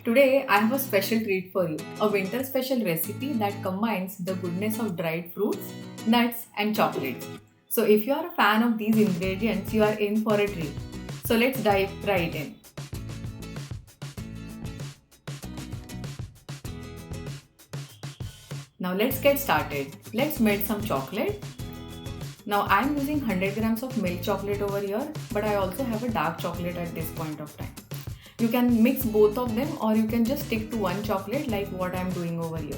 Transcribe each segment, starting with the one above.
Today I have a special treat for you, a winter special recipe that combines the goodness of dried fruits, nuts and chocolates. So if you are a fan of these ingredients, you are in for a treat. So let's dive right in. Now let's get started. Let's melt some chocolate. Now I am using 100 grams of milk chocolate over here, but I also have a dark chocolate at this point of time. You can mix both of them or you can just stick to one chocolate like what I am doing over here.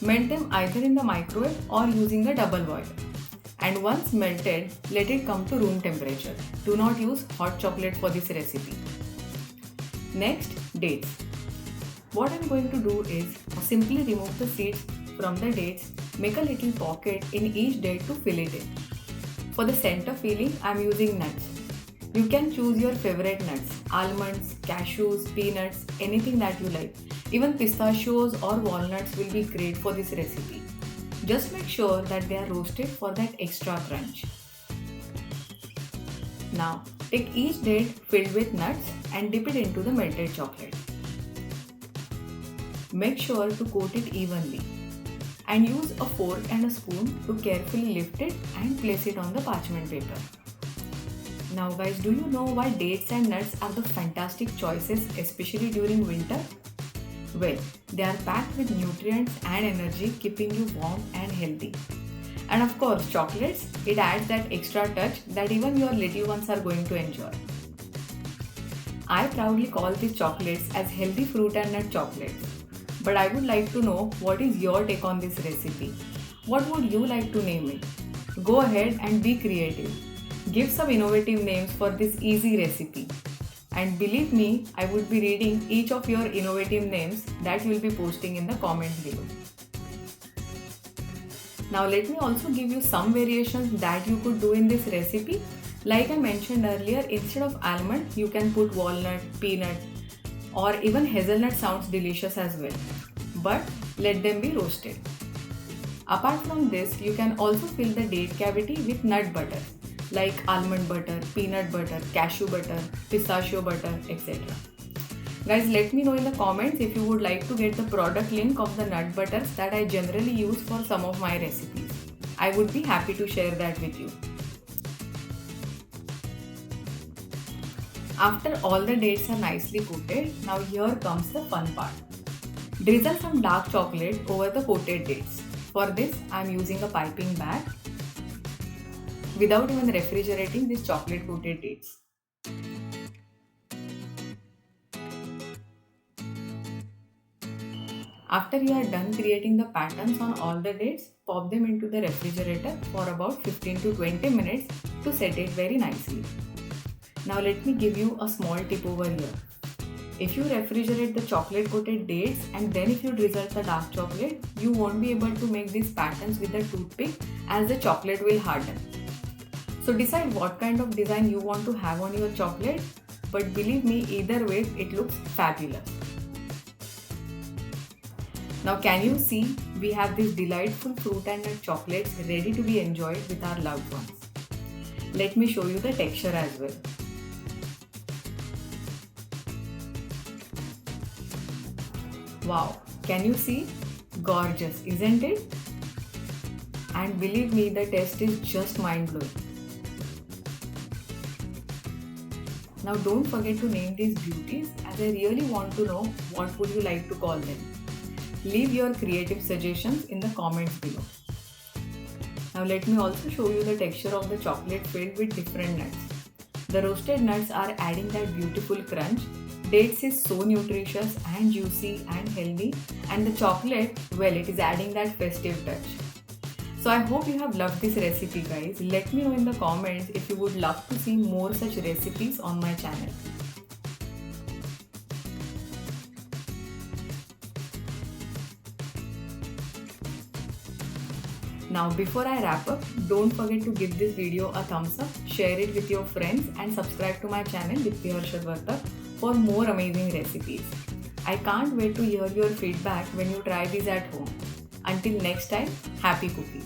Melt them either in the microwave or using a double boiler. And once melted, let it come to room temperature. Do not use hot chocolate for this recipe. Next, dates. What I am going to do is simply remove the seeds from the dates, make a little pocket in each date to fill it in. For the center filling, I am using nuts. You can choose your favorite nuts, almonds, cashews, peanuts, anything that you like. Even pistachios or walnuts will be great for this recipe. Just make sure that they are roasted for that extra crunch. Now, take each date filled with nuts and dip it into the melted chocolate. Make sure to coat it evenly and use a fork and a spoon to carefully lift it and place it on the parchment paper. Now guys, do you know why dates and nuts are the fantastic choices, especially during winter? Well, they are packed with nutrients and energy, keeping you warm and healthy. And of course, chocolates, it adds that extra touch that even your little ones are going to enjoy. I proudly call these chocolates as healthy fruit and nut chocolates. But I would like to know what is your take on this recipe. What would you like to name it? Go ahead and be creative. Give some innovative names for this easy recipe. And believe me, I would be reading each of your innovative names that you will be posting in the comments below. Now let me also give you some variations that you could do in this recipe. Like I mentioned earlier, instead of almond, you can put walnut, peanut, or even hazelnut sounds delicious as well. But let them be roasted. Apart from this, you can also fill the date cavity with nut butter like almond butter, peanut butter, cashew butter, pistachio butter, etc. Guys, let me know in the comments if you would like to get the product link of the nut butters that I generally use for some of my recipes. I would be happy to share that with you. After all the dates are nicely coated, now here comes the fun part. Drizzle some dark chocolate over the coated dates. For this, I am using a piping bag without even refrigerating these chocolate coated dates. After you are done creating the patterns on all the dates, pop them into the refrigerator for about 15 to 20 minutes to set it very nicely. Now let me give you a small tip over here. If you refrigerate the chocolate coated dates and then if you drizzle the dark chocolate, you won't be able to make these patterns with a toothpick as the chocolate will harden. So decide what kind of design you want to have on your chocolate, but believe me, either way it looks fabulous. Now can you see we have these delightful fruit and nut chocolates ready to be enjoyed with our loved ones. Let me show you the texture as well. Wow, can you see? Gorgeous, isn't it? And believe me, the taste is just mind-blowing. Now don't forget to name these beauties as I really want to know what would you like to call them. Leave your creative suggestions in the comments below. Now let me also show you the texture of the chocolate filled with different nuts. The roasted nuts are adding that beautiful crunch. Dates is so nutritious and juicy and healthy, and the chocolate, well, it is adding that festive touch. So I hope you have loved this recipe, guys. Let me know in the comments if you would love to see more such recipes on my channel. Now before I wrap up, don't forget to give this video a thumbs up, share it with your friends and subscribe to my channel Harshad for more amazing recipes. I can't wait to hear your feedback when you try these at home. Until next time, happy cooking!